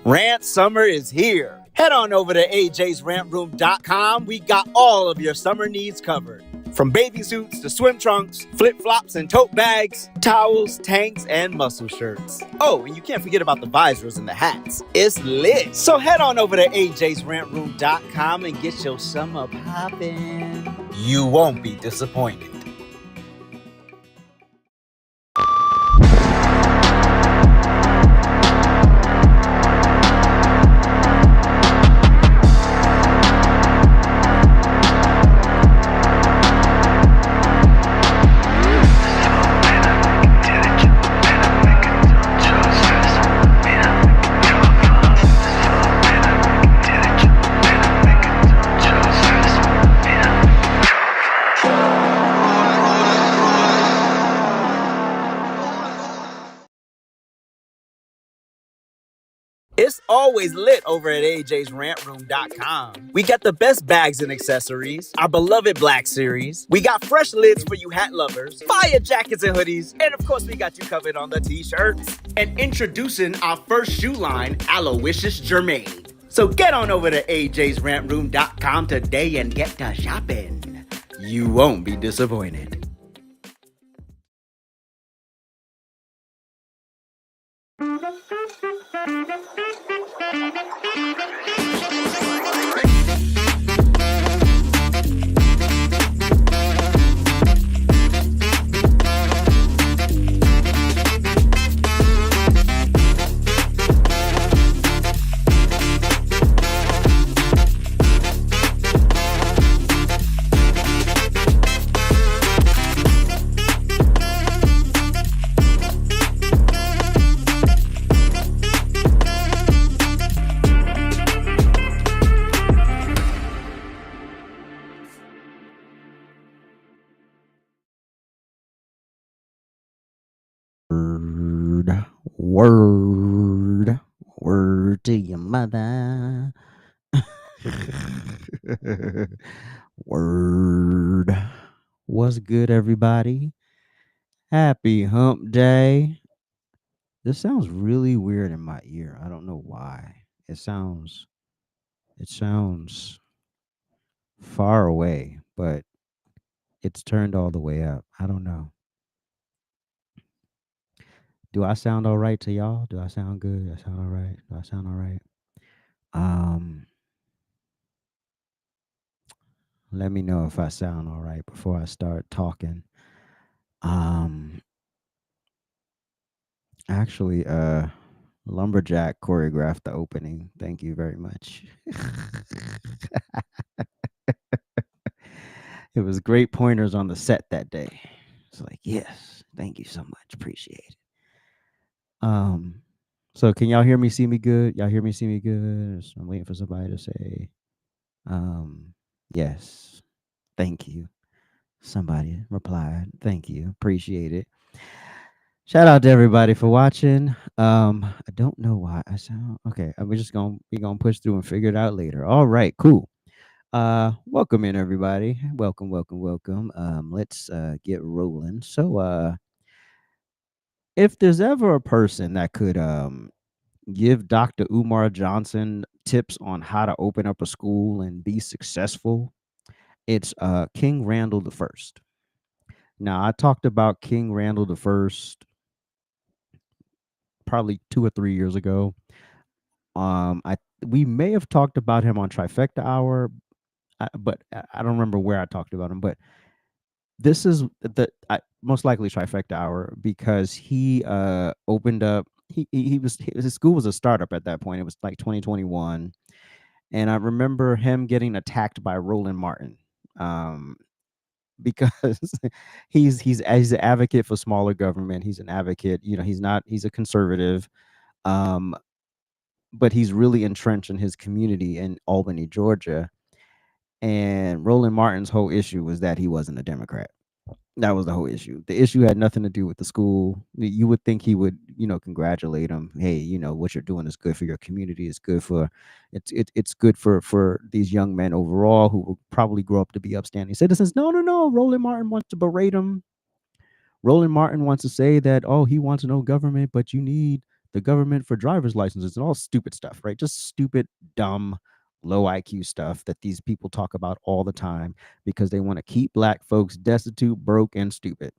Rant summer is here. Head on over to AJsRANTroom.com. We got all of your summer needs covered. From bathing suits to swim trunks, flip-flops and tote bags, towels, tanks, and muscle shirts. Oh, and you can't forget about the visors and the hats. It's lit. So head on over to AJsRANTroom.com and get your summer poppin'. You won't be disappointed. It's always lit over at AJsRANTroom.com. We got the best bags and accessories, our beloved Black Series. We got fresh lids for you hat lovers, fire jackets and hoodies, and of course we got you covered on the t-shirts. And introducing our first shoe line, Aloysius Germain. So get on over to AJsRANTroom.com today and get to shopping. You won't be disappointed. Word to your mother. Word. What's good, everybody? Happy hump day. This sounds really weird in my ear. I don't know why. It sounds far away, but it's turned all the way up. I don't know. Do I sound all right to y'all? Do I sound good? Do I sound all right? Do I sound all right? Let me know if I sound all right before I start talking. Actually, Lumberjack choreographed the opening. Thank you very much. It was great pointers on the set that day. It's like, yes, thank you so much. Appreciate it. So can y'all hear me, see me good? Y'all hear me, see me good? So I'm waiting for somebody to say, yes, thank you. Somebody replied, thank you, appreciate it. Shout out to everybody for watching. I don't know why I sound okay. We're just gonna push through and figure it out later. All right, cool. Welcome in, everybody. Welcome. Let's get rolling. So if there's ever a person that could give Dr. Umar Johnson tips on how to open up a school and be successful, it's King Randall the First. Now, I talked about King Randall the First probably 2 or 3 years ago. We may have talked about him on Trifecta Hour, but I don't remember where I talked about him. But this is most likely Trifecta Hour because he opened up. His school was a startup at that point. It was like 2021, and I remember him getting attacked by Roland Martin. Because he's an advocate for smaller government. He's an advocate, he's a conservative, but he's really entrenched in his community in Albany, Georgia. And Roland Martin's whole issue was that he wasn't a Democrat. That was the whole issue. The issue had nothing to do with the school. You would think he would, congratulate him. Hey, what you're doing is good for your community. It's good for, it's good for these young men overall who will probably grow up to be upstanding citizens. No. Roland Martin wants to berate him. Roland Martin wants to say that, oh, he wants no government, but you need the government for driver's licenses and all stupid stuff, right? Just stupid, dumb, low IQ stuff that these people talk about all the time because they want to keep black folks destitute, broke, and stupid.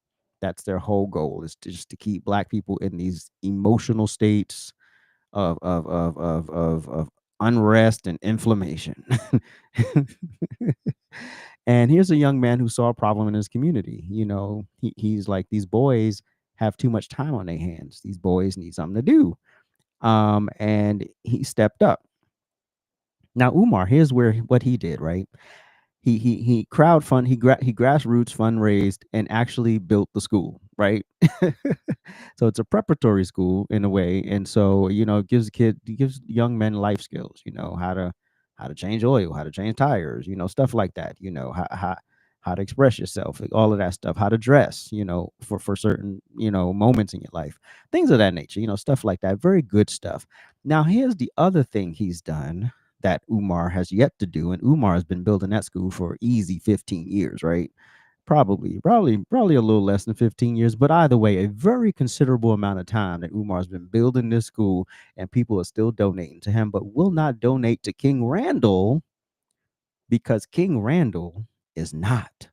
That's their whole goal, is to just to keep black people in these emotional states of unrest and inflammation. And here's a young man who saw a problem in his community. You know, he's like, these boys have too much time on their hands. These boys need something to do. And he stepped up. Now, Umar, here's what he did, right? He crowdfund, he grassroots fundraised and actually built the school, right? So it's a preparatory school in a way, and so it gives young men life skills, how to change oil, how to change tires, stuff like that, how to express yourself, like all of that stuff, how to dress, for certain moments in your life, things of that nature, stuff like that. Very good stuff. Now here's the other thing he's done that Umar has yet to do, and Umar has been building that school for easy 15 years, right? Probably a little less than 15 years, but either way, a very considerable amount of time that Umar's been building this school, and people are still donating to him, but will not donate to King Randall because King Randall is not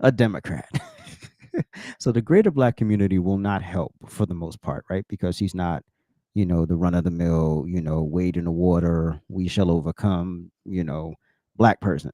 a Democrat. So the greater black community will not help for the most part, right? Because he's not the run of the mill, wade in the water, we shall overcome, black person.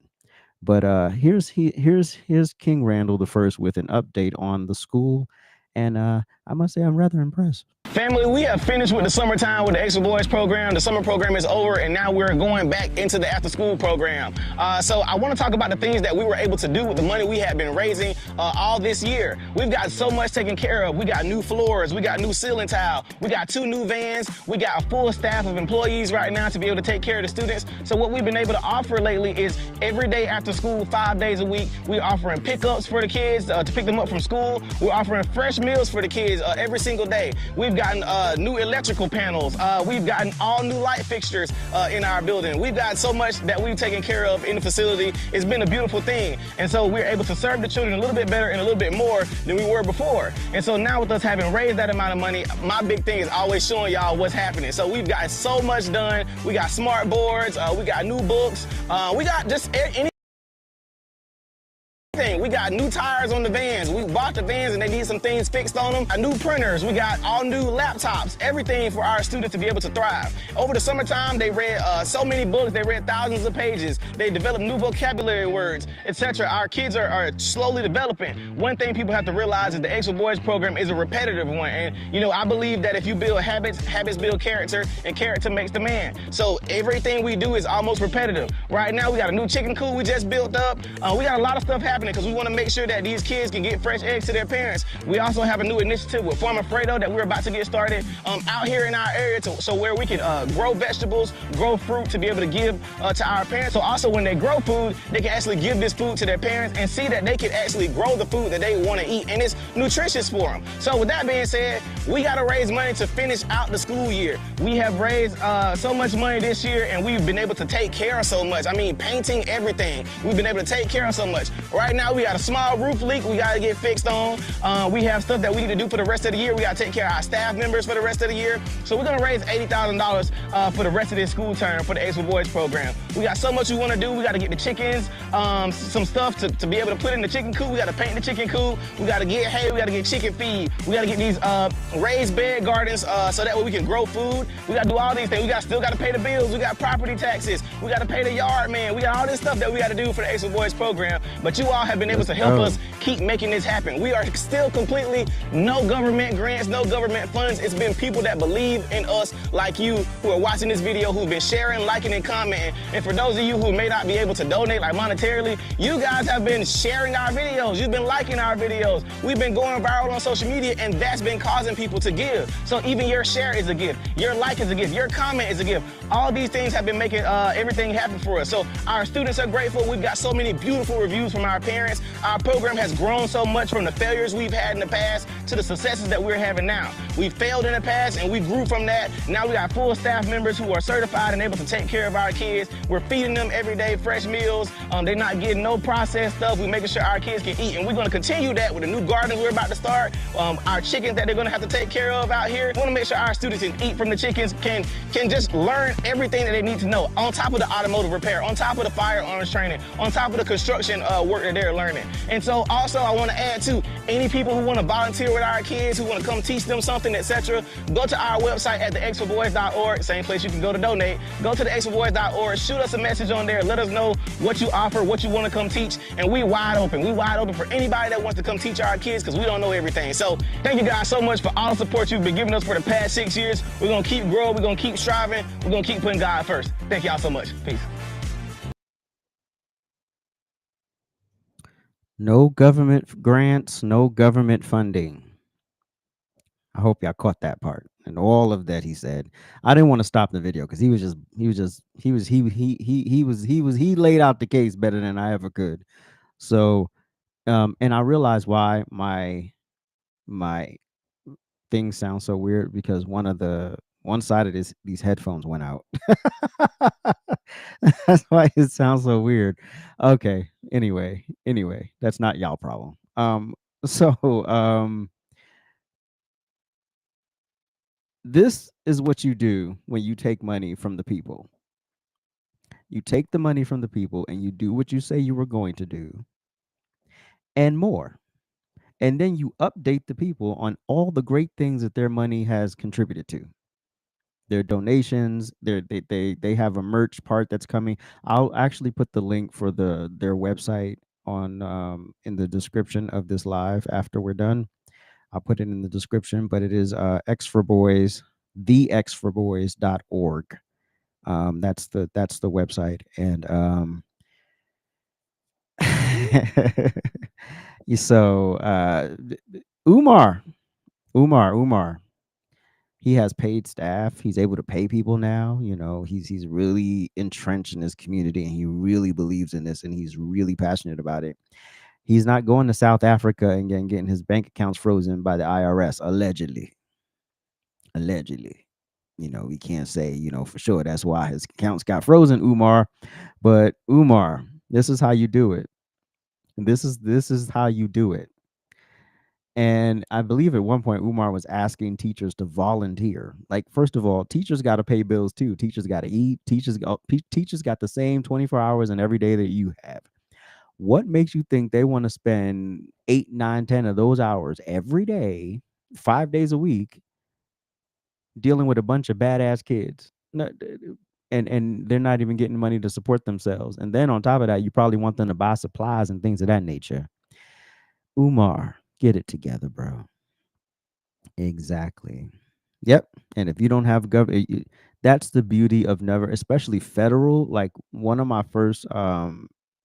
But here's King Randall the first with an update on the school, and I must say I'm rather impressed. Family, we have finished with the summertime with the Extra Boys program. The summer program is over, and now we're going back into the after-school program. So I want to talk about the things that we were able to do with the money we have been raising all this year. We've got so much taken care of. We got new floors, we got new ceiling tile, we got 2 new vans, we got a full staff of employees right now to be able to take care of the students. So what we've been able to offer lately is every day after school, 5 days a week, we're offering pickups for the kids to pick them up from school. We're offering fresh meals for the kids every single day. We've gotten new electrical panels. We've gotten all new light fixtures in our building. We've got so much that we've taken care of in the facility. It's been a beautiful thing. And so we're able to serve the children a little bit better and a little bit more than we were before. And so now with us having raised that amount of money, my big thing is always showing y'all what's happening. So we've got so much done. We got smart boards. We got new books. We got just any We got new tires on the vans. We bought the vans and they need some things fixed on them. New printers. We got all new laptops. Everything for our students to be able to thrive. Over the summertime, they read so many books. They read thousands of pages. They developed new vocabulary words, etc. Our kids are slowly developing. One thing people have to realize is the Extra Boys program is a repetitive one. And, I believe that if you build habits, habits build character, and character makes the man. So everything we do is almost repetitive. Right now, we got a new chicken coop we just built up. We got a lot of stuff happening because we want to make sure that these kids can get fresh eggs to their parents. We also have a new initiative with Farmer Fredo that we're about to get started out here in our area so where we can grow vegetables, grow fruit to be able to give to our parents. So also when they grow food, they can actually give this food to their parents and see that they can actually grow the food that they want to eat and it's nutritious for them. So with that being said, we got to raise money to finish out the school year. We have raised so much money this year and we've been able to take care of so much. I mean, painting everything. We've been able to take care of so much. Right now, we got a small roof leak we got to get fixed on. We have stuff that we need to do for the rest of the year. We got to take care of our staff members for the rest of the year. So we're going to raise $80,000 for the rest of this school term for the Extra Boys program. We got so much we want to do. We got to get the chickens, some stuff to be able to put in the chicken coop. We got to paint the chicken coop. We got to get hay. We got to get chicken feed. We got to get these raised bed gardens so that way we can grow food. We got to do all these things. We still got to pay the bills. We got property taxes. We got to pay the yard man. We got all this stuff that we got to do for the Extra Boys program. But you all have been able to help us keep making this happen. We are still completely no government grants, no government funds. It's been people that believe in us like you who are watching this video, who've been sharing, liking, and commenting. And for those of you who may not be able to donate like monetarily, you guys have been sharing our videos. You've been liking our videos. We've been going viral on social media and that's been causing people to give. So even your share is a gift. Your like is a gift. Your comment is a gift. All these things have been making everything happen for us. So our students are grateful. We've got so many beautiful reviews from our parents. parents. Our program has grown so much from the failures we've had in the past to the successes that we're having now. We failed in the past and we grew from that. Now we got full staff members who are certified and able to take care of our kids. We're feeding them every day fresh meals. They're not getting no processed stuff. We're making sure our kids can eat, and we're going to continue that with the new gardens we're about to start. Our chickens that they're going to have to take care of out here. We want to make sure our students can eat from the chickens, can just learn everything that they need to know, on top of the automotive repair, on top of the firearms training, on top of the construction work that they're learning. And so also I want to add too, any people who want to volunteer with our kids, who want to come teach them something, etc., go to our website at theexforboys.org, same place you can go to donate. Go to theexforboys.org, shoot us a message on there, let us know what you offer, what you want to come teach, and we wide open. We wide open for anybody that wants to come teach our kids, because we don't know everything. So thank you guys so much for all the support you've been giving us for the past 6 years. We're going to keep growing, we're going to keep striving, we're going to keep putting God first. Thank y'all so much. Peace. No government grants, no government funding. I hope y'all caught that part and all of that he said. I didn't want to stop the video because he laid out the case better than I ever could. So and I realized why my thing sounds so weird, because one side of these headphones went out. That's why it sounds so weird. Okay. Anyway, that's not y'all problem. So this is what you do when you take money from the people. You take the money from the people and you do what you say you were going to do and more. And then you update the people on all the great things that their money has contributed to. Their donations, they have a merch part that's coming. I'll actually put the link for their website on in the description of this live after we're done. I'll put it in the description, but it is X for Boys, theexforboys.org. That's the website. And so Umar, he has paid staff. He's able to pay people now. You know, he's really entrenched in his community, and he really believes in this, and he's really passionate about it. He's not going to South Africa and getting his bank accounts frozen by the IRS, allegedly. Allegedly. You know, we can't say, for sure that's why his accounts got frozen, Umar. But Umar, this is how you do it. This is how you do it. And I believe at one point Umar was asking teachers to volunteer. Like, first of all, teachers got to pay bills too. Teachers got to eat. Teachers got the same 24 hours in every day that you have. What makes you think they want to spend 8, 9, 10 of those hours every day, 5 days a week, dealing with a bunch of badass kids? No, and they're not even getting money to support themselves. And then on top of that, you probably want them to buy supplies and things of that nature. Umar, get it together, bro. Exactly. Yep. And if you don't have government, that's the beauty of never, especially federal. Like, one of my first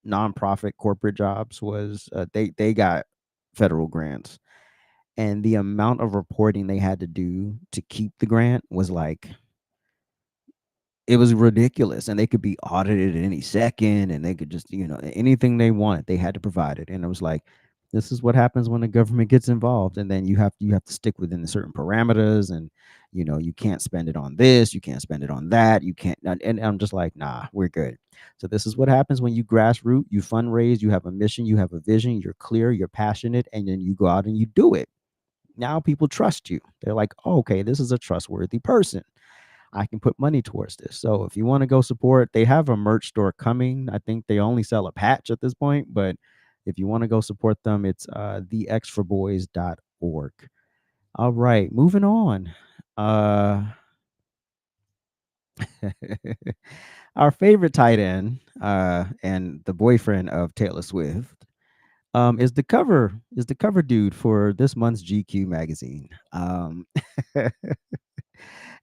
nonprofit corporate jobs was they got federal grants, and the amount of reporting they had to do to keep the grant was like, it was ridiculous, and they could be audited at any second, and they could just, anything they wanted, they had to provide it. And it was like, this is what happens when the government gets involved, and then you have to stick within certain parameters, and you can't spend it on this, you can't spend it on that, you can't. And I'm just like, nah, we're good. So this is what happens when you grassroots, you fundraise, you have a mission, you have a vision, you're clear, you're passionate, and then you go out and you do it. Now people trust you. They're like, oh, okay, this is a trustworthy person. I can put money towards this. So if you want to go support, they have a merch store coming. I think they only sell a patch at this point, but if you want to go support them, it's theexforboys.org. All right, moving on. Our favorite tight end and the boyfriend of Taylor Swift is the cover dude for this month's GQ magazine.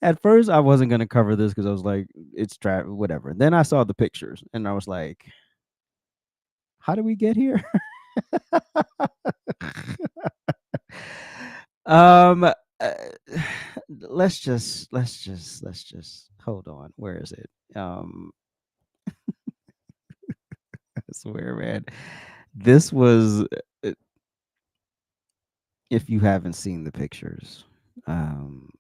At first, I wasn't gonna cover this because I was like, it's whatever. Then I saw the pictures and I was like, how did we get here? um, let's just hold on. Where is it? I swear, man. This was, uh, if you haven't seen the pictures, um,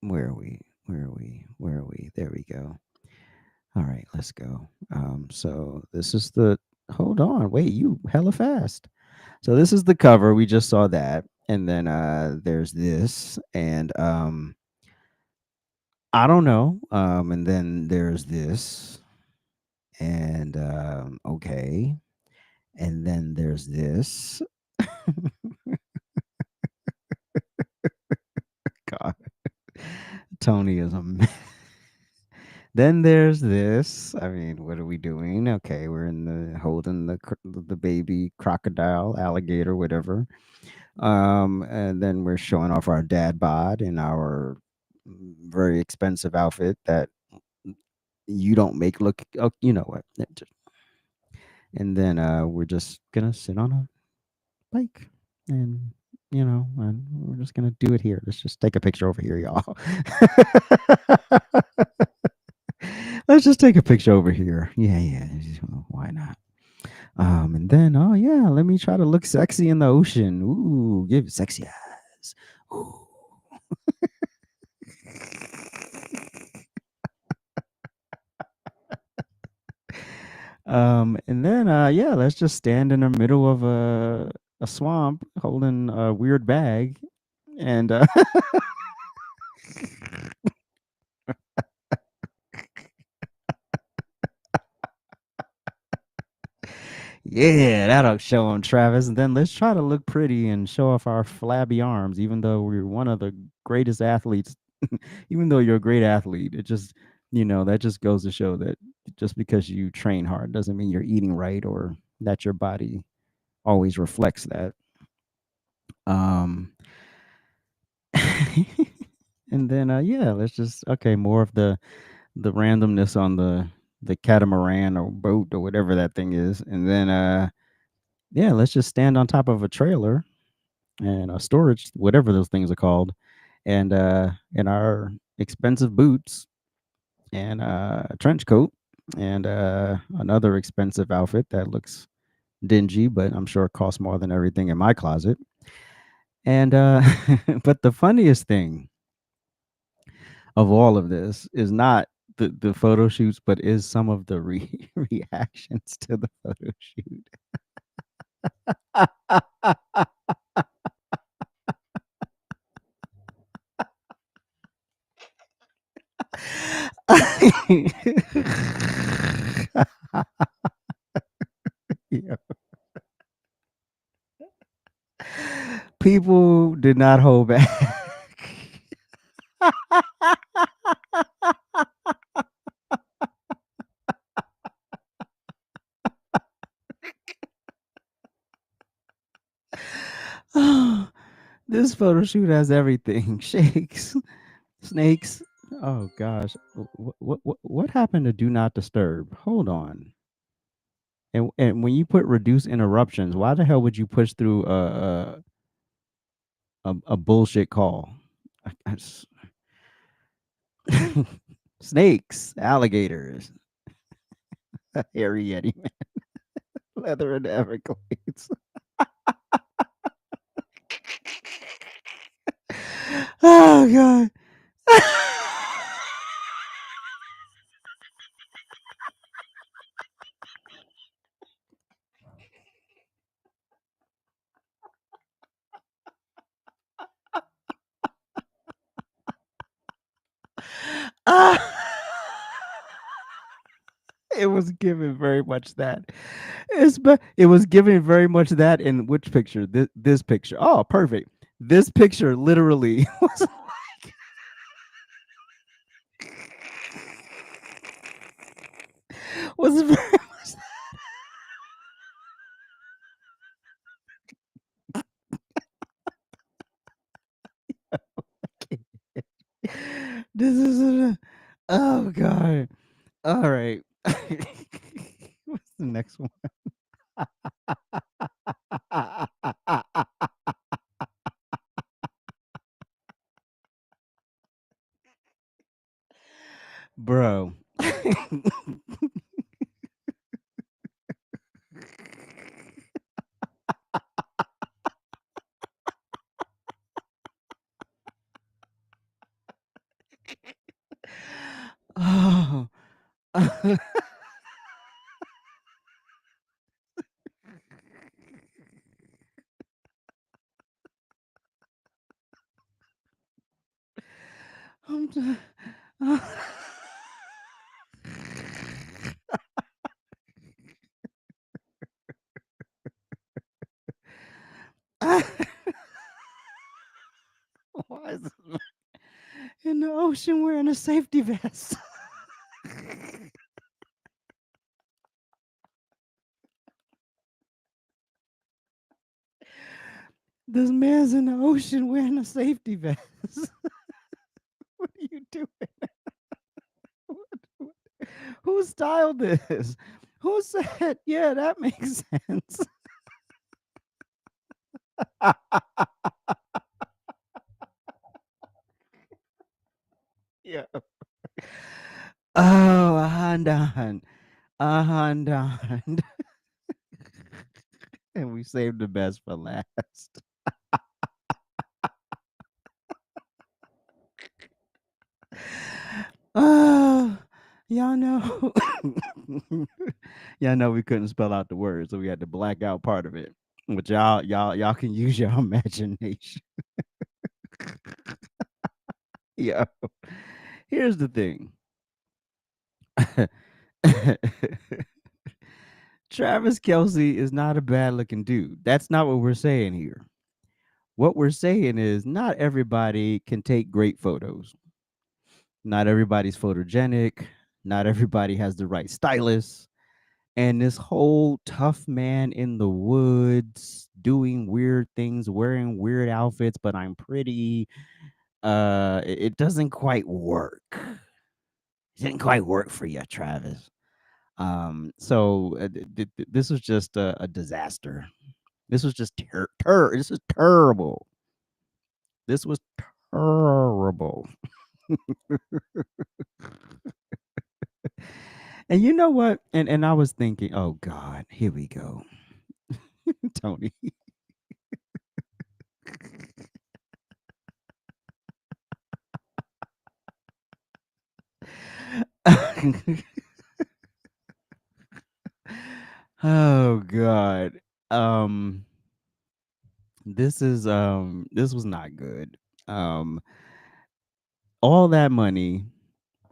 where are we? Where are we? Where are we? There we go. All right, let's go. So this is the. Hold on, wait, you hella fast. So this is the cover. We just saw that, and then there's this, and I don't know. And then there's this, and okay, and then there's this. God, Tony is a mess. Then there's this. I mean, what are we doing? Okay, we're in the holding the baby crocodile, alligator, whatever. And then we're showing off our dad bod in our very expensive outfit that you don't make look. Oh, you know what? And then we're just gonna sit on a bike, and and we're just gonna do it here. Let's just take a picture over here, y'all. Let's just take a picture over here. Yeah, yeah. Why not? And then, oh yeah, let me try to look sexy in the ocean. Ooh, give sexy eyes. Ooh. And then, yeah, let's just stand in the middle of a swamp holding a weird bag, and yeah, that'll show them, Travis. And then let's try to look pretty and show off our flabby arms, even though we're one of the greatest athletes. Even though you're a great athlete, it just, that just goes to show that just because you train hard doesn't mean you're eating right or that your body always reflects that. Um, and then, yeah, let's just, okay, more of the randomness on the catamaran or boat or whatever that thing is. And then, yeah, let's just stand on top of a trailer and a storage, whatever those things are called, and in our expensive boots and a trench coat and another expensive outfit that looks dingy, but I'm sure it costs more than everything in my closet. And but the funniest thing of all of this is not the photo shoots, but is some of the reactions to the photo shoot. Yeah. People did not hold back. This photo shoot has everything: shakes, snakes. Oh gosh, what happened to do not disturb? Hold on. And when you put reduce interruptions, why the hell would you push through a bullshit call? Snakes, alligators, hairy yeti man, leather and Everglades. Oh god. It was given very much that. It was given very much that in which picture? This picture. Oh, perfect. This picture literally was very much. This is oh god. All right. What's the next one? Bro. I'm t- Why is it in the ocean wearing a safety vest? This man's in the ocean wearing a safety vest. What are you doing? Who styled this? Who said, yeah, that makes sense? Yeah. Oh, a Honda. A Honda. And we saved the best for last. Oh, y'all know. Y'all know we couldn't spell out the word, so we had to black out part of it. But y'all can use your imagination. Yeah. Here's the thing. Travis Kelce is not a bad looking dude. That's not what we're saying here. What we're saying is not everybody can take great photos. Not everybody's photogenic. Not everybody has the right stylist. And this whole tough man in the woods doing weird things, wearing weird outfits, but I'm pretty. It doesn't quite work. It didn't quite work for you, Travis. This was just a disaster. This was just this is terrible. This was terrible. And you know what? And I was thinking, oh God, here we go. Tony. Oh God. Um this was not good. Um all that money,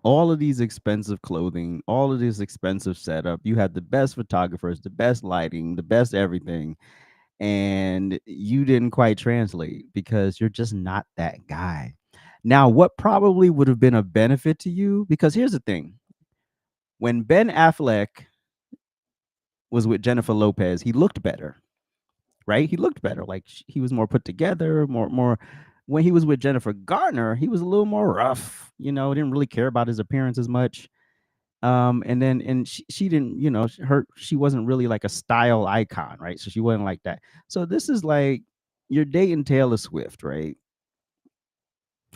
all of these expensive clothing, all of this expensive setup. You had the best photographers, the best lighting, the best everything, and you didn't quite translate because you're just not that guy. Now, what probably would have been a benefit to you, because here's the thing. When Ben Affleck was with Jennifer Lopez, he looked better, right? He looked better. Like he was more put together, more when he was with Jennifer Garner, he was a little more rough, didn't really care about his appearance as much. And she didn't, she wasn't really like a style icon, right? So she wasn't like that. So this is like you're dating Taylor Swift, right?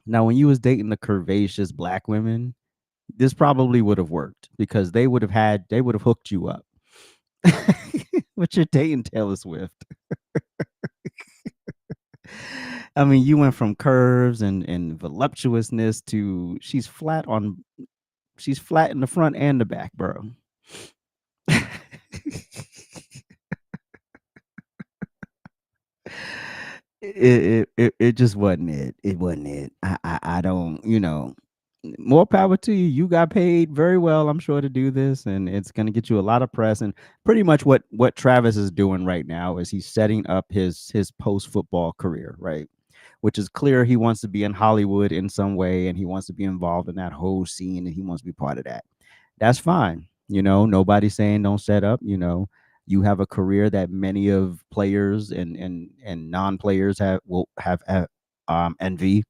Now when you was dating the curvaceous black women, this probably would have worked because they would have hooked you up. But you're dating Taylor Swift. I mean, you went from curves and voluptuousness to she's flat in the front and the back, bro. It just wasn't it. It wasn't it. I don't, more power to you. You got paid very well, I'm sure, to do this, and it's gonna get you a lot of press. And pretty much what Travis is doing right now is he's setting up his post football career, right? Which is clear he wants to be in Hollywood in some way, and he wants to be involved in that whole scene, and he wants to be part of that. That's fine. Nobody's saying don't set up. You have a career that many of players and non-players have envy,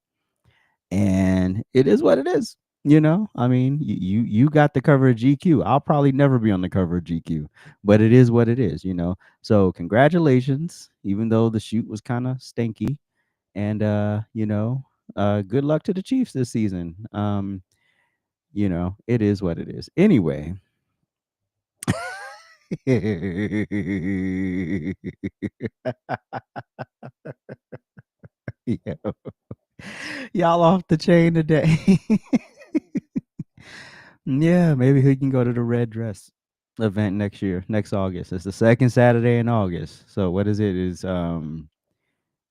and it is what it is. I mean, you got the cover of GQ. I'll probably never be on the cover of GQ, but it is what it is. So congratulations, even though the shoot was kind of stinky, and good luck to the Chiefs this season. It is what it is. Anyway. Yeah. Y'all off the chain today. Yeah, maybe he can go to the red dress event next year, next August. It's the second Saturday in August. So what is it? Is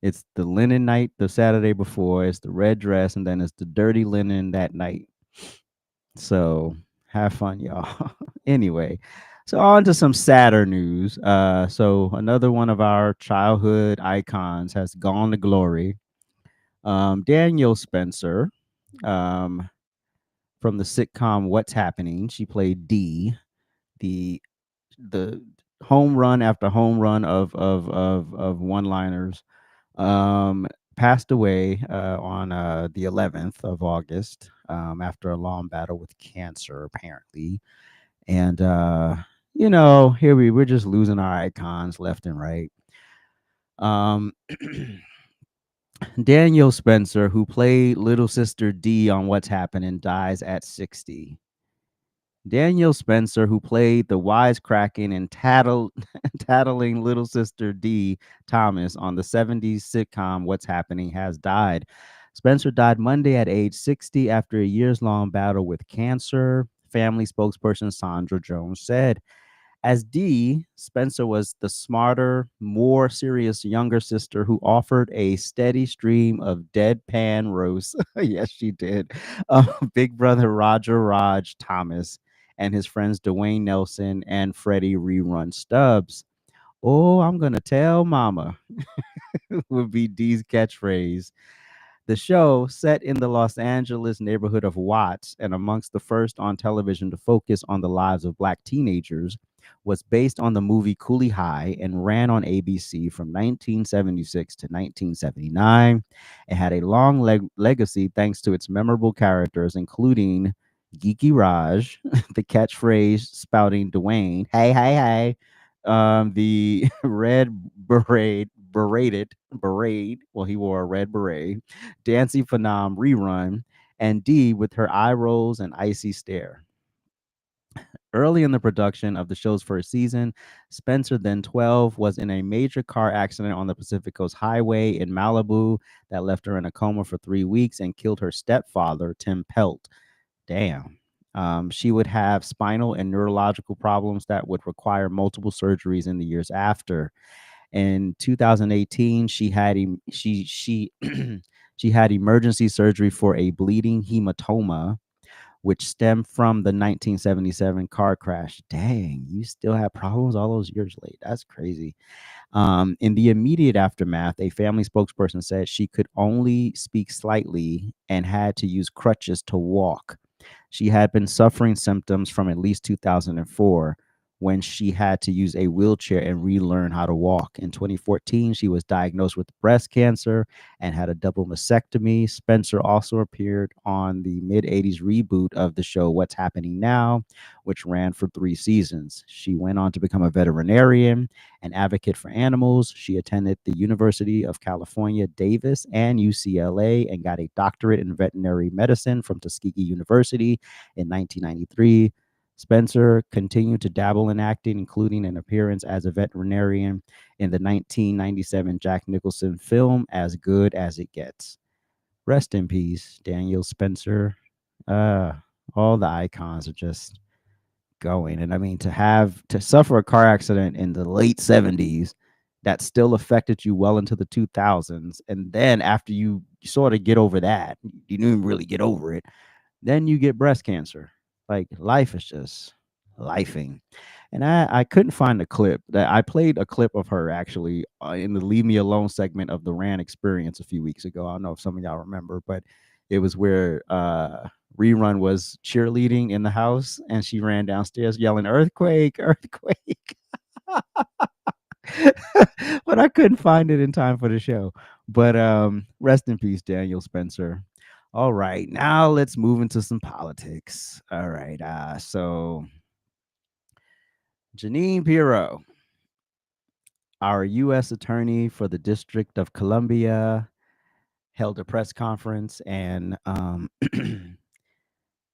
it's the linen night the Saturday before, it's the red dress, and then it's the dirty linen that night. So have fun, y'all. Anyway, so on to some sadder news. So another one of our childhood icons has gone to glory. Danielle Spencer, um, from the sitcom What's Happening. She played Dee, the the home run after home run of one liners. Um, Passed away on the 11th of August after a long battle with cancer, apparently. And here we're just losing our icons left and right. Um, Danielle Spencer, who played little sister D on What's Happening, dies at 60. Danielle Spencer, who played the wisecracking and tattling little sister D Thomas on the 70s sitcom What's Happening, has died. Spencer died Monday at age 60 after a years long battle with cancer. Family spokesperson Sandra Jones said. As Dee, Spencer was the smarter, more serious younger sister who offered a steady stream of deadpan roasts. Yes, she did. Big brother Roger Raj Thomas and his friends Dwayne Nelson and Freddie Rerun Stubbs. Oh, I'm going to tell mama would be Dee's catchphrase. The show, set in the Los Angeles neighborhood of Watts and amongst the first on television to focus on the lives of black teenagers, was based on the movie Cooley High and ran on ABC from 1976 to 1979. It had a long legacy thanks to its memorable characters, including Geeky Raj, the catchphrase spouting Dwayne, hey, hey, hey, the red beret, well, he wore a red beret, Dancy Phenom rerun, and D with her eye rolls and icy stare. Early in the production of the show's first season, Spencer, then 12, was in a major car accident on the Pacific Coast Highway in Malibu that left her in a coma for 3 weeks and killed her stepfather, Tim Pelt. Damn. She would have spinal and neurological problems that would require multiple surgeries in the years after. In 2018, she had emergency surgery for a bleeding hematoma, which stemmed from the 1977 car crash. Dang, you still have problems all those years late. That's crazy. In the immediate aftermath, a family spokesperson said she could only speak slightly and had to use crutches to walk. She had been suffering symptoms from at least 2004 when she had to use a wheelchair and relearn how to walk. In 2014, she was diagnosed with breast cancer and had a double mastectomy. Spencer also appeared on the mid 80s reboot of the show What's Happening Now, which ran for 3 seasons. She went on to become a veterinarian, an advocate for animals. She attended the University of California, Davis, and UCLA and got a doctorate in veterinary medicine from Tuskegee University in 1993. Spencer continued to dabble in acting, including an appearance as a veterinarian in the 1997 Jack Nicholson film As Good as It Gets. Rest in peace, Danielle Spencer. Uh, all the icons are just going. And I mean, to suffer a car accident in the late 70s that still affected you well into the 2000s. And then after you sort of get over that, you didn't even really get over it. Then you get breast cancer. Like life is just lifing. And I couldn't find a clip that I played a clip of her actually in the Leave Me Alone segment of the RANT experience a few weeks ago. I don't know if some of y'all remember, but it was where Rerun was cheerleading in the house and she ran downstairs yelling, earthquake, earthquake. But I couldn't find it in time for the show. But rest in peace, Danielle Spencer. All right, now let's move into some politics. All right, so Jeanine Pirro, our U.S. attorney for the District of Columbia, held a press conference and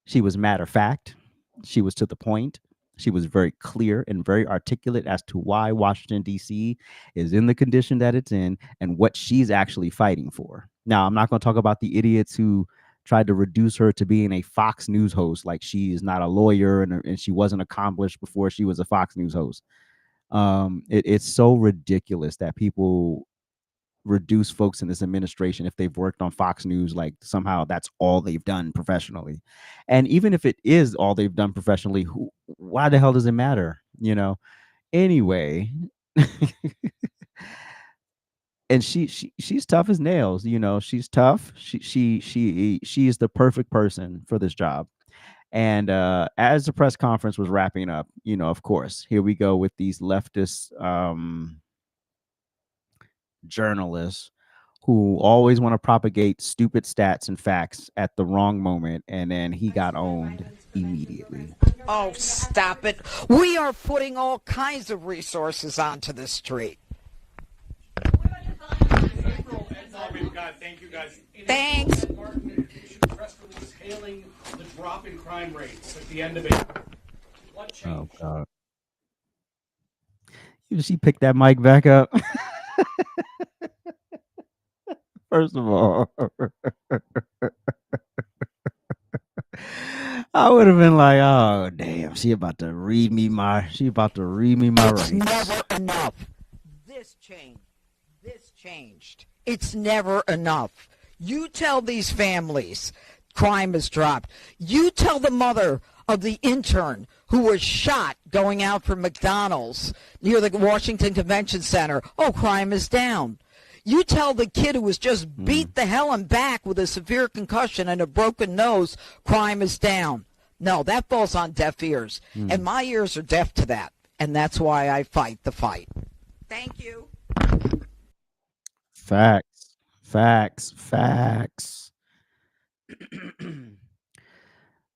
she was matter of fact. She was to the point. She was very clear and very articulate as to why Washington, D.C. is in the condition that it's in and what she's actually fighting for. Now, I'm not going to talk about the idiots who tried to reduce her to being a Fox News host, like she is not a lawyer and she wasn't accomplished before she was a Fox News host. It's so ridiculous that people reduce folks in this administration if they've worked on Fox News, like somehow that's all they've done professionally. And even if it is all they've done professionally, why the hell does it matter? Anyway. And she's tough as nails. She's tough. She is the perfect person for this job. And as the press conference was wrapping up, of course, here we go with these leftist journalists who always want to propagate stupid stats and facts at the wrong moment, and then he got owned immediately. Oh, stop it. We are putting all kinds of resources onto the street. Thank you, guys. Thanks. Martin issued a press release hailing the drop in crime rates at the end of April. What changed? Oh, God. She picked that mic back up. First of all, I would have been like, "Oh, damn, she about to read me my rights." It's never enough. This changed. It's never enough. You tell these families crime has dropped. You tell the mother of the intern who was shot going out from McDonald's near the Washington Convention Center, oh, crime is down. You tell the kid who was just beat the hell and back with a severe concussion and a broken nose, crime is down. No, that falls on deaf ears. And my ears are deaf to that. And that's why I fight the fight. Thank you. Facts.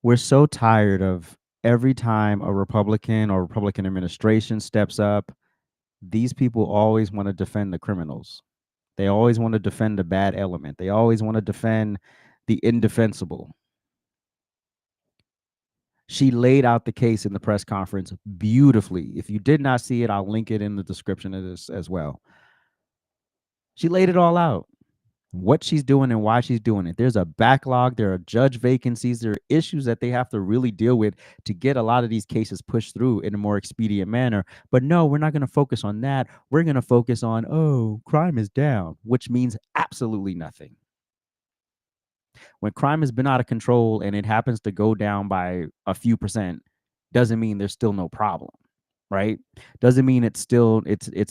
We're so tired of every time a Republican or Republican administration steps up, these people always want to defend the criminals. They always want to defend the bad element. They always want to defend the indefensible. She laid out the case in the press conference beautifully. If you did not see it, I'll link it in the description of this as well. She laid it all out. What she's doing and why she's doing it. There's a backlog. There are judge vacancies. There are issues that they have to really deal with to get a lot of these cases pushed through in a more expedient manner. But no, we're not going to focus on that. We're going to focus on, oh, crime is down, which means absolutely nothing. When crime has been out of control and it happens to go down by a few percent, doesn't mean there's still no problem. Right? Doesn't mean it's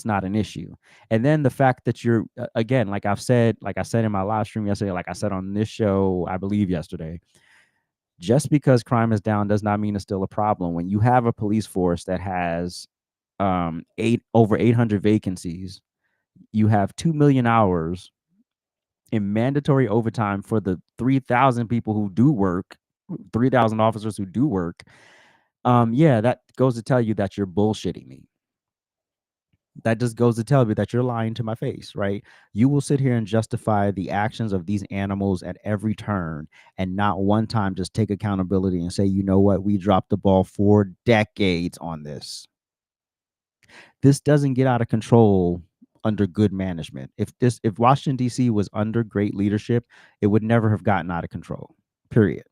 not an issue. And then the fact that you're again, like I said in my live stream yesterday, like I said on this show, I believe yesterday, just because crime is down does not mean it's still a problem. When you have a police force that has over 800 vacancies, you have 2 million hours in mandatory overtime for the 3,000 people who do work, 3,000 officers who do work. Yeah, that goes to tell you that you're bullshitting me. That just goes to tell me that you're lying to my face, right? You will sit here and justify the actions of these animals at every turn and not one time just take accountability and say, you know what, we dropped the ball for decades on this. This doesn't get out of control under good management. If Washington, D.C. was under great leadership, it would never have gotten out of control, period.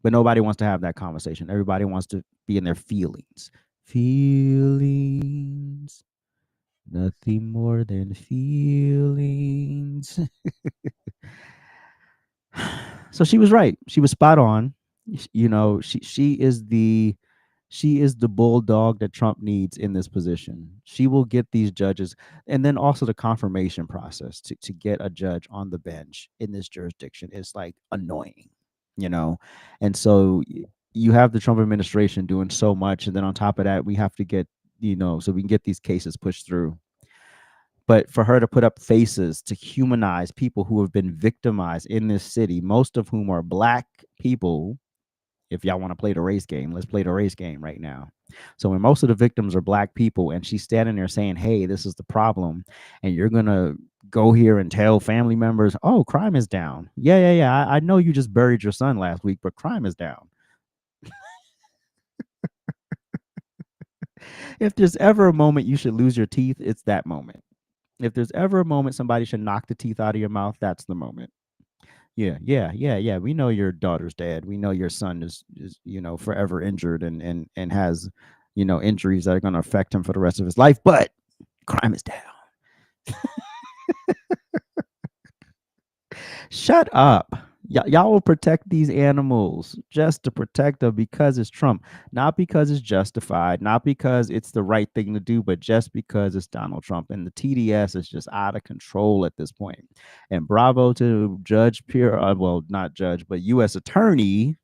But nobody wants to have that conversation. Everybody wants to be in their feelings. Feelings. Nothing more than feelings. So she was right. She was spot on. She is the bulldog that Trump needs in this position. She will get these judges, and then also the confirmation process to get a judge on the bench in this jurisdiction is like annoying. And so you have the Trump administration doing so much, and then on top of that, we have to get, so we can get these cases pushed through. But for her to put up faces to humanize people who have been victimized in this city, most of whom are Black people. If y'all want to play the race game, let's play the race game right now. So when most of the victims are Black people, and she's standing there saying, hey, this is the problem, and you're going to go here and tell family members, oh, crime is down. Yeah. I know you just buried your son last week, but crime is down. If there's ever a moment you should lose your teeth, it's that moment. If there's ever a moment somebody should knock the teeth out of your mouth, that's the moment. Yeah. We know your daughter's dead. We know your son is forever injured and has injuries that are going to affect him for the rest of his life. But crime is down. Shut up. Y'all will protect these animals just to protect them because it's Trump, not because it's justified, not because it's the right thing to do, but just because it's Donald Trump. And the TDS is just out of control at this point. And bravo to Judge Pirro, well, not judge, but U.S. Attorney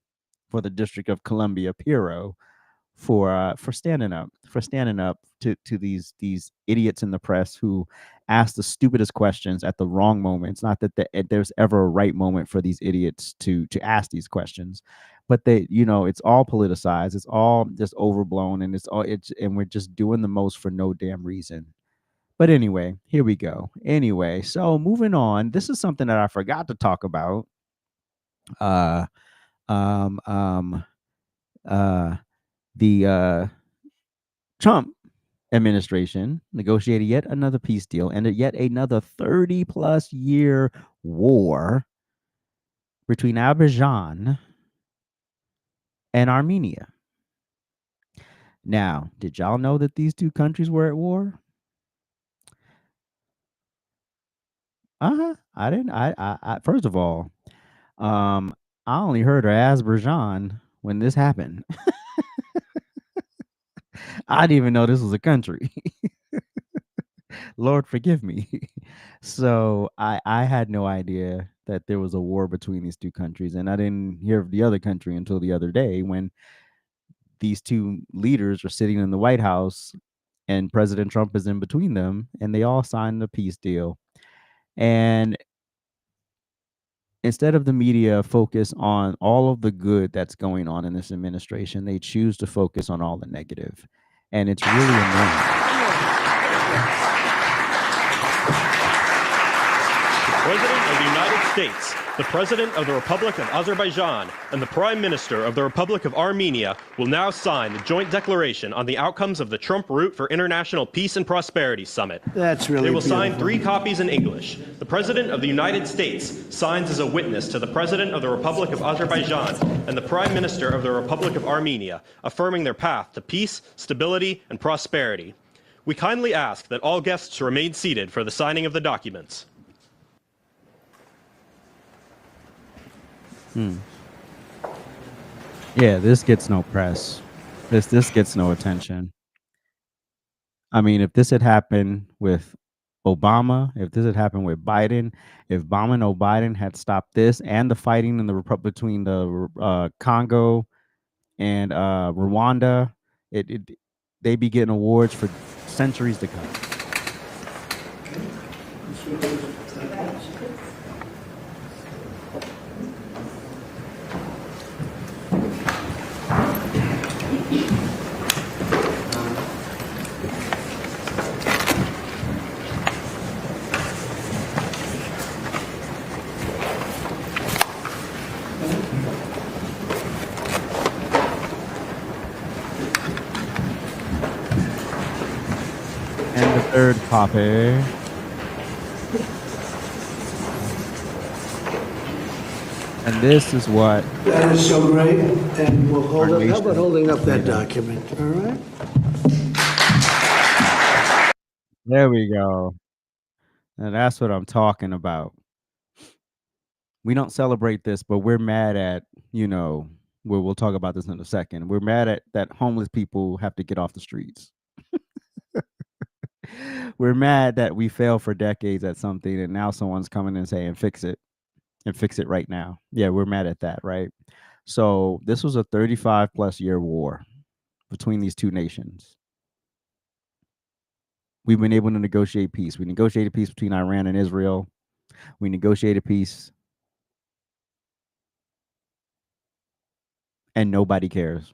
for the District of Columbia, Pirro, for standing up to these idiots in the press who ask the stupidest questions at the wrong moment. It's not that there's ever a right moment for these idiots to ask these questions, but it's all politicized, it's all just overblown, and and we're just doing the most for no damn reason. But anyway, here we go. Anyway, so moving on, this is something that I forgot to talk about. uh um um uh the Trump administration negotiated yet another peace deal, ended yet another 30 plus year war between Azerbaijan and Armenia. Now, did y'all know that these two countries were at war? I didn't. First of all, um, I only heard of Azerbaijan when this happened. I didn't even know this was a country. Lord forgive me. So I had no idea that there was a war between these two countries, and I didn't hear of the other country until the other day when these two leaders are sitting in the White House and President Trump is in between them, and they all signed the peace deal. And instead of the media focus on all of the good that's going on in this administration, they choose to focus on all the negative, and it's really annoying. President of the United States, the President of the Republic of Azerbaijan, and the Prime Minister of the Republic of Armenia will now sign the joint declaration on the outcomes of the Trump Route for International Peace and Prosperity Summit. That's really They will beautiful. sign 3 copies in English. The President of the United States signs as a witness to the President of the Republic of Azerbaijan and the Prime Minister of the Republic of Armenia, affirming their path to peace, stability, and prosperity. We kindly ask that all guests remain seated for the signing of the documents. Yeah, this gets no press. This gets no attention. I mean, if this had happened with Obama, if this had happened with Biden, if Obama and Biden had stopped this and the fighting in the between the Congo and Rwanda, they'd be getting awards for centuries to come. And the third copy. And this is what That is so great, and we'll hold Our up, how nation about holding up that freedom. document, all right? There we go. And that's what I'm talking about. We don't celebrate this, but we're mad at, we'll talk about this in a second. We're mad at that homeless people have to get off the streets. We're mad that we failed for decades at something and now someone's coming and saying fix it and fix it right now. Yeah, we're mad at that, right? So this was a 35 plus year war between these two nations. We've been able to negotiate peace. We negotiated peace between Iran and Israel. We negotiated peace, and nobody cares.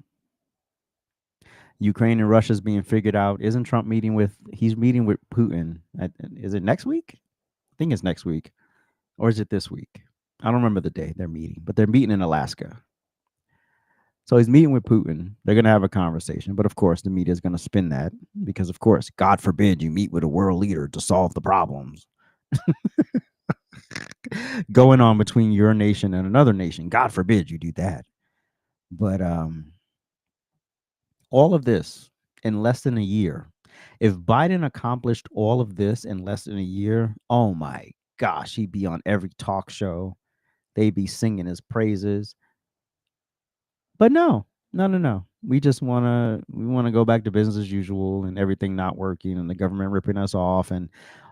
Ukraine and Russia's being figured out. Isn't Trump he's meeting with Putin. Is it next week? I think it's next week. Or is it this week? I don't remember the day they're meeting, but they're meeting in Alaska. So he's meeting with Putin. They're going to have a conversation. But of course, the media is going to spin that because, of course, God forbid you meet with a world leader to solve the problems. going on between your nation and another nation. God forbid you do that. But all of this in less than a year. If Biden accomplished all of this in less than a year, oh my gosh, he'd be on every talk show. They'd be singing his praises. But no, no, no, no. We wanna go back to business as usual and everything not working and the government ripping us off and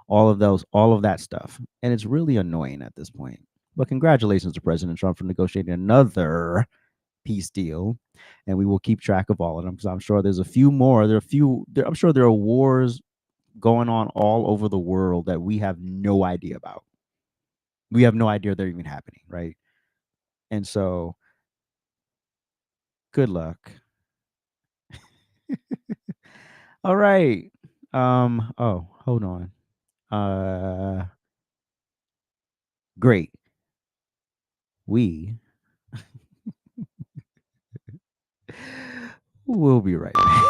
all of that stuff. And it's really annoying at this point. But congratulations to President Trump for negotiating another peace deal, and we will keep track of all of them because I'm sure there's a few more. I'm sure there are wars going on all over the world that we have no idea about. We have no idea they're even happening, right? And so, good luck. All right. Oh, hold on. Great. We will be right back.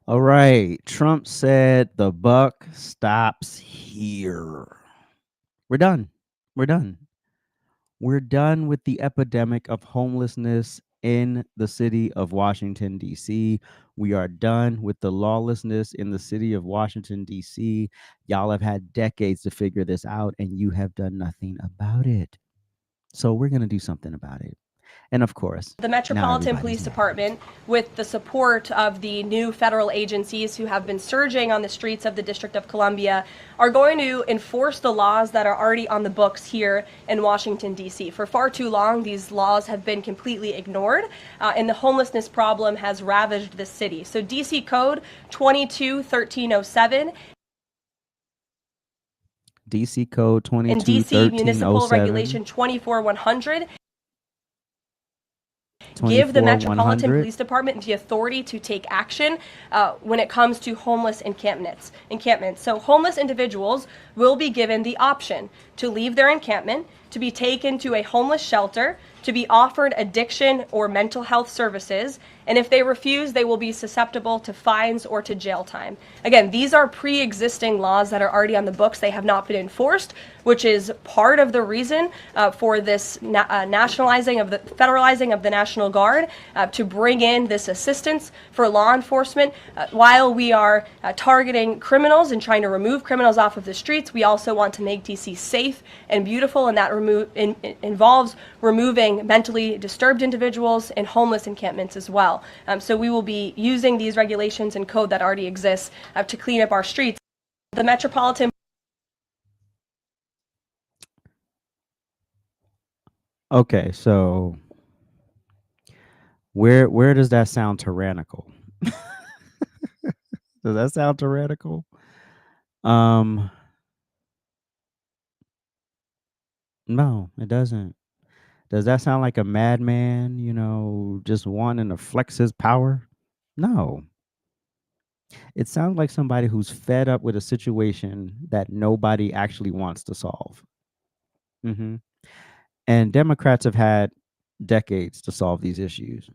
All right. Trump said the buck stops here. We're done. We're done. We're done with the epidemic of homelessness in the city of Washington, D.C. We are done with the lawlessness in the city of Washington, D.C. Y'all have had decades to figure this out, and you have done nothing about it. So we're going to do something about it. And of course, the Metropolitan Police Department, with the support of the new federal agencies who have been surging on the streets of the District of Columbia, are going to enforce the laws that are already on the books here in Washington, D.C. For far too long, these laws have been completely ignored, and the homelessness problem has ravaged the city. So D.C. Code 22-1307 DC Code 22-1307 and D.C. Municipal Regulation 24-100 give the Metropolitan Police Department the authority to take action when it comes to homeless encampments. So homeless individuals will be given the option to leave their encampment, to be taken to a homeless shelter, to be offered addiction or mental health services, and if they refuse, they will be susceptible to fines or to jail time. Again, these are pre-existing laws that are already on the books. They have not been enforced, which is part of the reason for this federalizing of the National Guard to bring in this assistance for law enforcement. While we are targeting criminals and trying to remove criminals off of the streets, we also want to make DC safe and beautiful, and that involves removing mentally disturbed individuals in homeless encampments as well. So we will be using these regulations and code that already exists to clean up our streets. The Metropolitan. Okay, so where does that sound tyrannical? Does that sound tyrannical? No, it doesn't. Does that sound like a madman, just wanting to flex his power? No. It sounds like somebody who's fed up with a situation that nobody actually wants to solve. hmm And Democrats have had decades to solve these issues.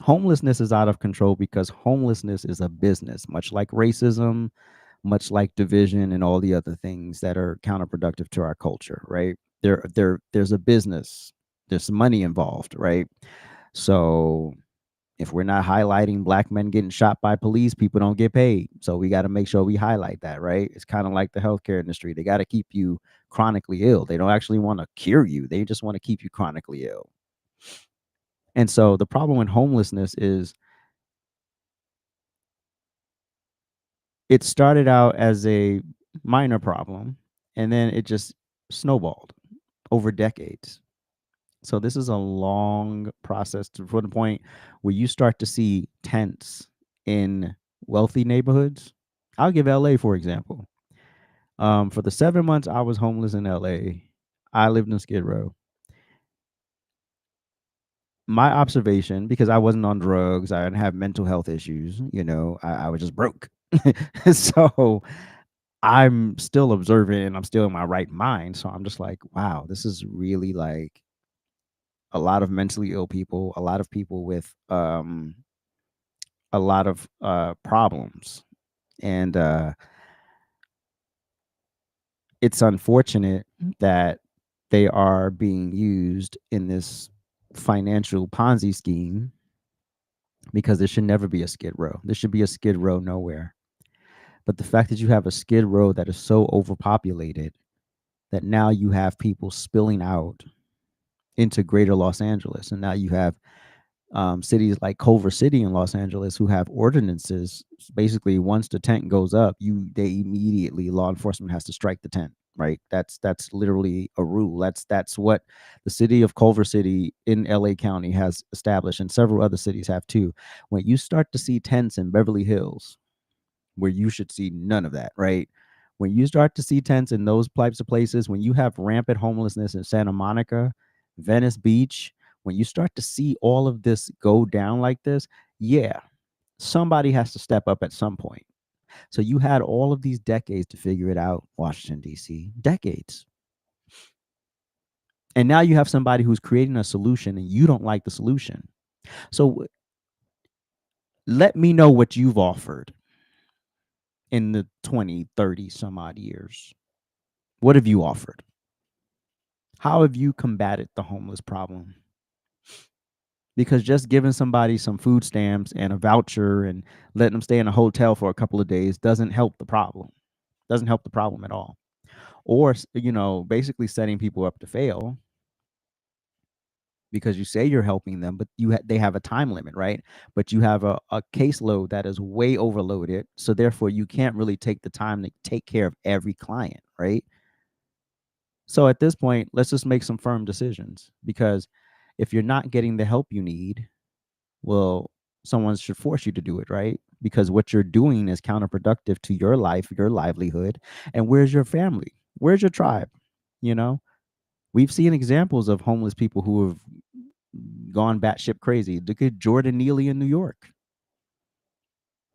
Homelessness is out of control because homelessness is a business, much like racism, much like division and all the other things that are counterproductive to our culture, right? There's a business, there's money involved, right? So if we're not highlighting black men getting shot by police, people don't get paid. So we got to make sure we highlight that, right? It's kind of like the healthcare industry. They got to keep you chronically ill. They don't actually want to cure you. They just want to keep you chronically ill. And so the problem with homelessness is it started out as a minor problem and then it just snowballed over decades. So this is a long process to the point where you start to see tents in wealthy neighborhoods. I'll give LA for example. For the 7 months I was homeless in LA, I lived in Skid Row. My observation, because I wasn't on drugs, I didn't have mental health issues, I was just broke. So I'm still observant and I'm still in my right mind. So I'm just like, wow, this is really like a lot of mentally ill people, a lot of people with a lot of problems. And it's unfortunate that they are being used in this financial Ponzi scheme because there should never be a Skid Row. There should be a Skid Row nowhere. But the fact that you have a Skid Row that is so overpopulated that now you have people spilling out into greater Los Angeles. And now you have cities like Culver City in Los Angeles who have ordinances. Basically, once the tent goes up, they immediately, law enforcement has to strike the tent. Right. That's literally a rule. That's what the city of Culver City in LA County has established, and several other cities have too. When you start to see tents in Beverly Hills, where you should see none of that, right? When you start to see tents in those types of places, when you have rampant homelessness in Santa Monica, Venice Beach, when you start to see all of this go down like this, yeah, somebody has to step up at some point. So you had all of these decades to figure it out, Washington, D.C., decades. And now you have somebody who's creating a solution and you don't like the solution. So let me know what you've offered in the 20, 30 some odd years. What have you offered? How have you combated the homeless problem? Because just giving somebody some food stamps and a voucher and letting them stay in a hotel for a couple of days doesn't help the problem. Doesn't help the problem at all. Or, basically setting people up to fail because you say you're helping them, but they have a time limit, right? But you have a caseload that is way overloaded. So therefore, you can't really take the time to take care of every client, right? So at this point, let's just make some firm decisions, because if you're not getting the help you need, well, someone should force you to do it, right? Because what you're doing is counterproductive to your life, your livelihood. And where's your family? Where's your tribe? You know, we've seen examples of homeless people who have gone batshit crazy. Look at Jordan Neely in New York.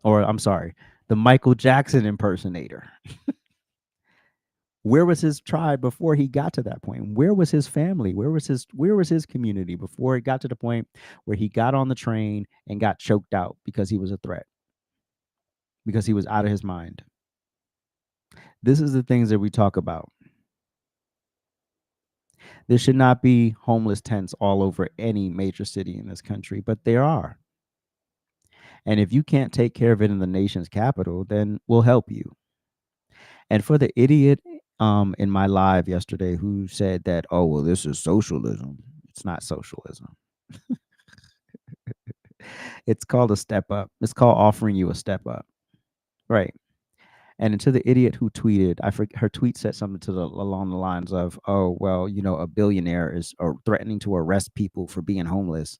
Or I'm sorry, the Michael Jackson impersonator. Where was his tribe before he got to that point? Where was his family? Where was his community before it got to the point where he got on the train and got choked out because he was a threat, because he was out of his mind? This is the things that we talk about. There should not be homeless tents all over any major city in this country, but there are. And if you can't take care of it in the nation's capital, then we'll help you. And for the idiot in my live yesterday who said that, oh, well, this is socialism. It's not socialism. It's called a step up. It's called offering you a step up. Right. And to the idiot who tweeted, I forget, her tweet said something along the lines of, oh, well, a billionaire is threatening to arrest people for being homeless.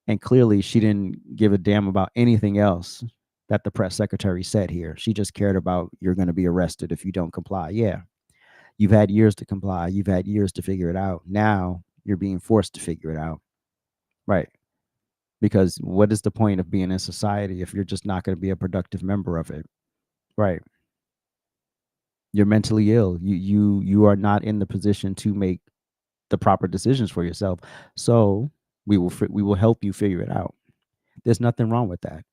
And clearly she didn't give a damn about anything else that the press secretary said here. She just cared about, you're going to be arrested if you don't comply. Yeah. You've had years to comply. You've had years to figure it out. Now you're being forced to figure it out. Right. Because what is the point of being in society if you're just not going to be a productive member of it? Right. You're mentally ill. You are not in the position to make the proper decisions for yourself. So we will help you figure it out. There's nothing wrong with that.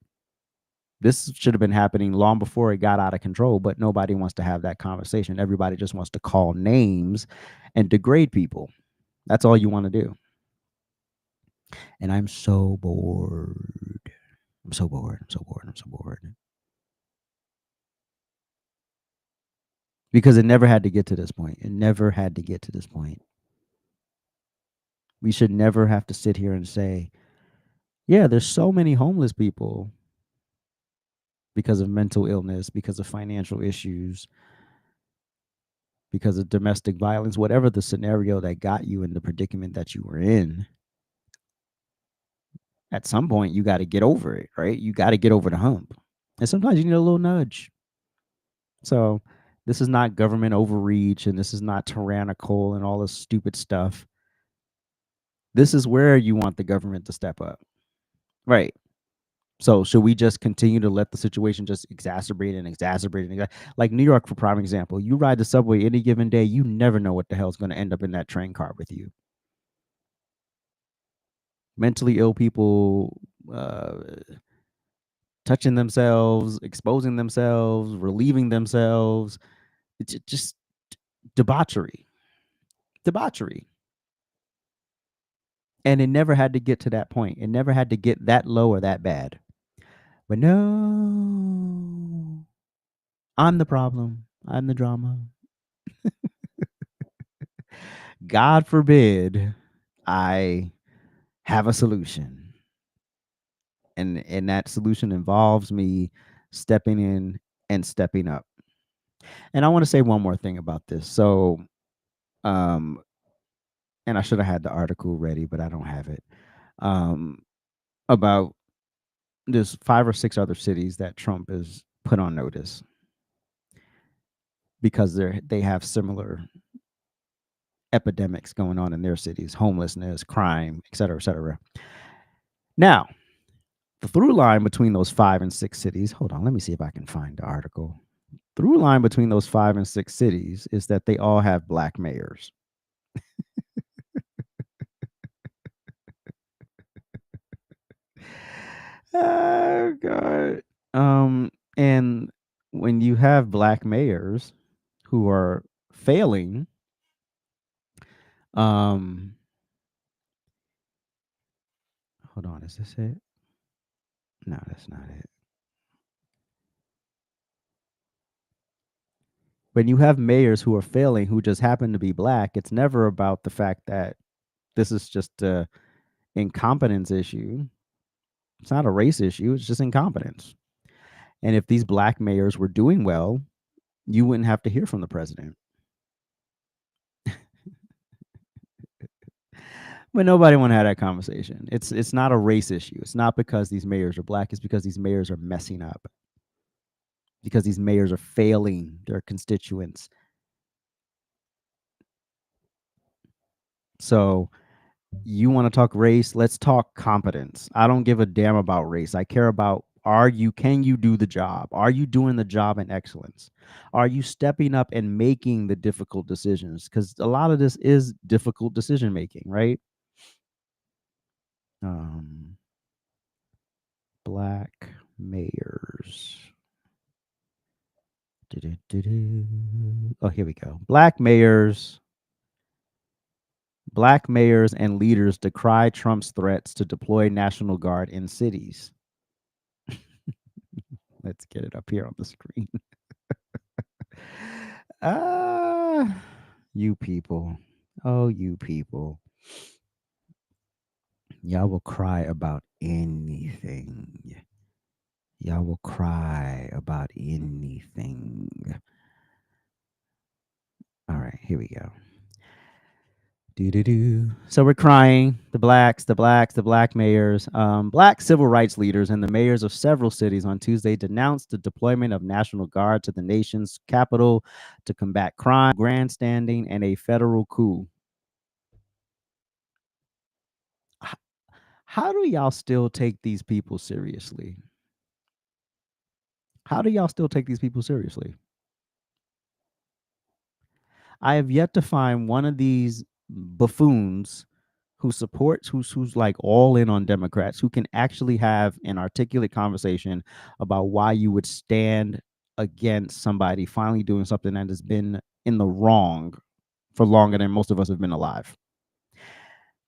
This should have been happening long before it got out of control, but nobody wants to have that conversation. Everybody just wants to call names and degrade people. That's all you want to do. And I'm so bored. I'm so bored. I'm so bored. I'm so bored. Because it never had to get to this point. It never had to get to this point. We should never have to sit here and say, yeah, there's so many homeless people because of mental illness, because of financial issues, because of domestic violence, whatever the scenario that got you in the predicament that you were in. At some point, you got to get over it, right? You got to get over the hump. And sometimes you need a little nudge. So This is not government overreach, and this is not tyrannical and all this stupid stuff. This is where you want the government to step up. Right. So should we just continue to let the situation just exacerbate and exacerbate and like New York, for prime example? You ride the subway any given day, you never know what the hell's going to end up in that train car with you. Mentally ill people touching themselves, exposing themselves, relieving themselves. It's just debauchery. And it never had to get to that point. It never had to get that low or that bad. But no, I'm the problem. I'm the drama. God forbid I have a solution. And that solution involves me stepping in and stepping up. And I want to say one more thing about this. So and I should have had the article ready, but I don't have it. About there's 5 or 6 other cities that Trump has put on notice because they have similar epidemics going on in their cities, homelessness, crime, et cetera, et cetera. Now, the through line between those 5 and 6 cities, hold on, let me see if I can find the article. Through line between those 5 and 6 cities is that they all have black mayors. Oh God. And when you have black mayors who are failing, hold on, is this it? No, that's not it. When you have mayors who are failing who just happen to be black, it's never about the fact that this is just a incompetence issue. It's not a race issue, it's just incompetence. And if these black mayors were doing well, you wouldn't have to hear from the president. But nobody want to have that conversation. It's not a race issue. It's not because these mayors are black. It's because these mayors are messing up. Because these mayors are failing their constituents. So you want to talk race? Let's talk competence. I don't give a damn about race. I care about can you do the job? Are you doing the job in excellence? Are you stepping up and making the difficult decisions? Because a lot of this is difficult decision making, right? Black mayors. Oh, here we go. Black mayors and leaders decry Trump's threats to deploy National Guard in cities. Let's get it up here on the screen. You people. Oh, you people. Y'all will cry about anything. Y'all will cry about anything. All right, here we go. So we're crying. The black mayors, black civil rights leaders, and the mayors of several cities on Tuesday denounced the deployment of National Guard to the nation's capital to combat crime, grandstanding, and a federal coup. How do y'all still take these people seriously? How do y'all still take these people seriously? I have yet to find one of these buffoons who supports who's like all in on Democrats who can actually have an articulate conversation about why you would stand against somebody finally doing something that has been in the wrong for longer than most of us have been alive.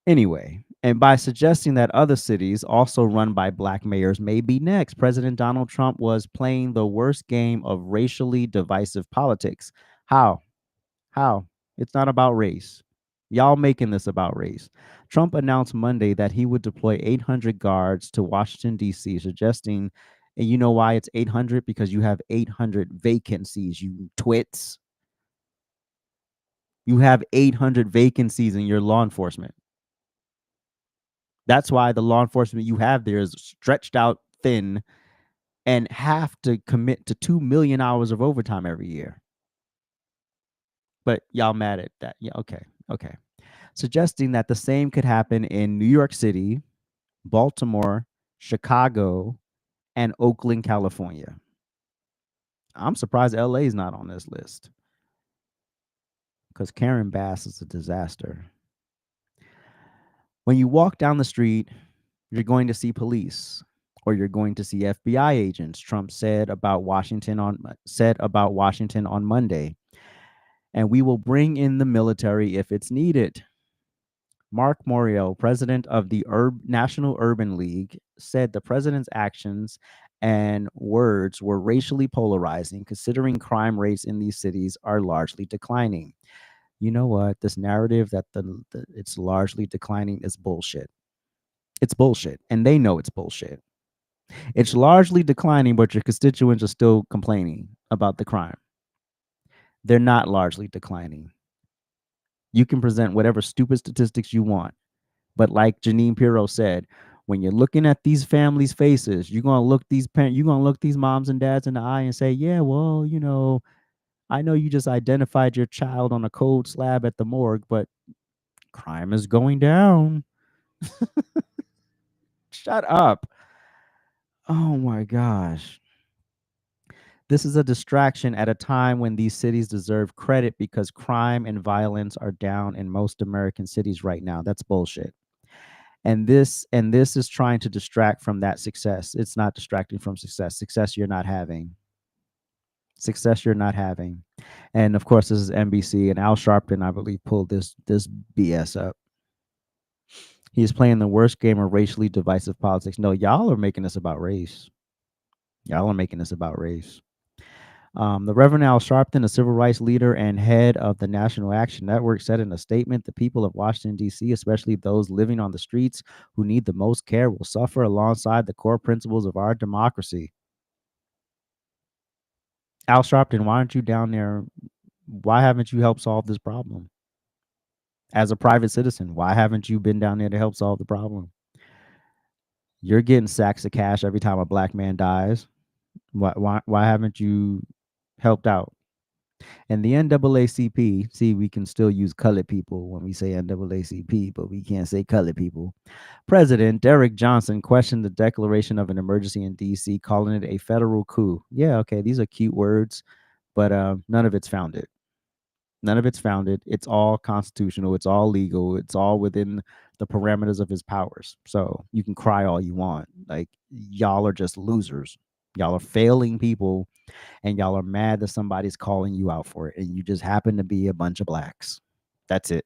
Anyway, and by suggesting that other cities also run by black mayors may be next, President Donald Trump was playing the worst game of racially divisive politics. How? It's not about race. Y'all making this about race. Trump announced Monday that he would deploy 800 guards to Washington, D.C., suggesting, and you know why it's 800? Because you have 800 vacancies, you twits. You have 800 vacancies in your law enforcement. That's why the law enforcement you have there is stretched out thin and have to commit to 2 million hours of overtime every year. but y'all mad at that. Yeah, okay. Okay. Suggesting that the same could happen in New York City, Baltimore, Chicago, and Oakland, California. I'm surprised LA is not on this list because Karen Bass is a disaster. When you walk down the street, you're going to see police or you're going to see FBI agents, Trump said about Washington on Monday. And we will bring in the military if it's needed. Mark Morial, president of the National Urban League, said the president's actions and words were racially polarizing, considering crime rates in these cities are largely declining. You know what? This narrative that it's largely declining is bullshit. It's bullshit, and they know it's bullshit. It's largely declining, but your constituents are still complaining about the crime. They're not largely declining. You can present whatever stupid statistics you want. But like Jeanine Pirro said, when you're looking at these families' faces, you're gonna look these moms and dads in the eye and say, yeah, well, I know you just identified your child on a cold slab at the morgue, but crime is going down. Shut up. Oh my gosh. This is a distraction at a time when these cities deserve credit because crime and violence are down in most American cities right now. That's bullshit. And this is trying to distract from that success. It's not distracting from success. Success you're not having. Success you're not having. And of course, this is NBC, and Al Sharpton, I believe, pulled this BS up. He is playing the worst game of racially divisive politics. No, y'all are making this about race. Y'all are making this about race. The Reverend Al Sharpton, a civil rights leader and head of the National Action Network, said in a statement, the people of Washington, D.C., especially those living on the streets who need the most care, will suffer alongside the core principles of our democracy. Al Sharpton, why aren't you down there? Why haven't you helped solve this problem? As a private citizen, why haven't you been down there to help solve the problem? You're getting sacks of cash every time a black man dies. Why haven't you helped out? And the NAACP, see, we can still use colored people when we say NAACP, but we can't say colored people. President Derek Johnson questioned the declaration of an emergency in D.C., calling it a federal coup. Yeah, okay, these are cute words, but none of it's founded. None of it's founded. It's all constitutional. It's all legal. It's all within the parameters of his powers. So you can cry all you want. Like, y'all are just losers. Y'all are failing people, and y'all are mad that somebody's calling you out for it, and you just happen to be a bunch of blacks. That's it.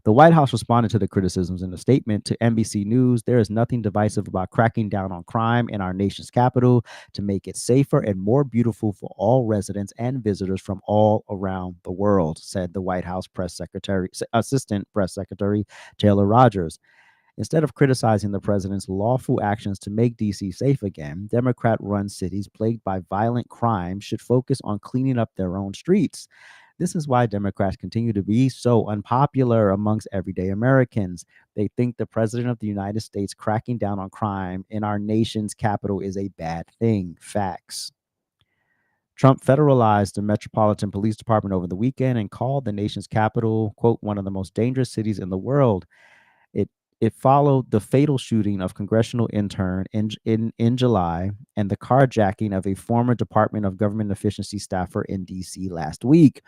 The White House responded to the criticisms in a statement to NBC News. There is nothing divisive about cracking down on crime in our nation's capital to make it safer and more beautiful for all residents and visitors from all around the world, said the White House Assistant Press Secretary Taylor Rogers. Instead of criticizing the president's lawful actions to make D.C. safe again, Democrat-run cities plagued by violent crime should focus on cleaning up their own streets. This is why Democrats continue to be so unpopular amongst everyday Americans. They think the president of the United States cracking down on crime in our nation's capital is a bad thing. Facts. Trump federalized the Metropolitan Police Department over the weekend and called the nation's capital, quote, one of the most dangerous cities in the world. It followed the fatal shooting of congressional intern in July and the carjacking of a former Department of Government Efficiency staffer in D.C. last week,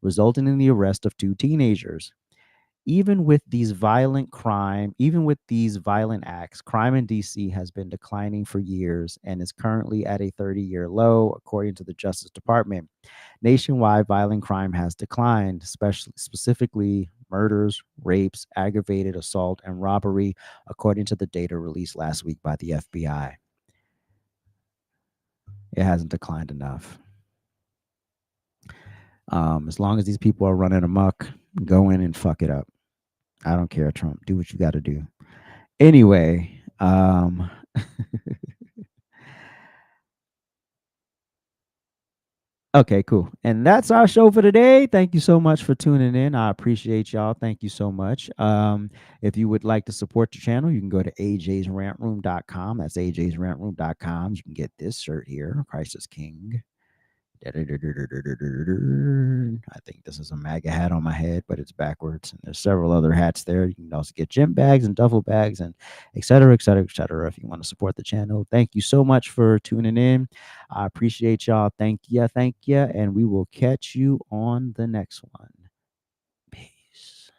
resulting in the arrest of 2 teenagers. Even with these violent acts, crime in D.C. has been declining for years and is currently at a 30-year low, according to the Justice Department. Nationwide, violent crime has declined, specifically murders, rapes, aggravated assault, and robbery, according to the data released last week by the FBI. It hasn't declined enough. As long as these people are running amok, go in and fuck it up. I don't care, Trump. Do what you got to do. Anyway, okay, cool. And that's our show for today. Thank you so much for tuning in. I appreciate y'all. Thank you so much. If you would like to support the channel, you can go to AJsRANTroom.com. That's AJsRANTroom.com. You can get this shirt here, Christ is King. I think this is a MAGA hat on my head, but it's backwards. And there's several other hats there. You can also get gym bags and duffel bags and et cetera, et cetera, et cetera, if you want to support the channel. Thank you so much for tuning in. I appreciate y'all. Thank you. And we will catch you on the next one. Peace.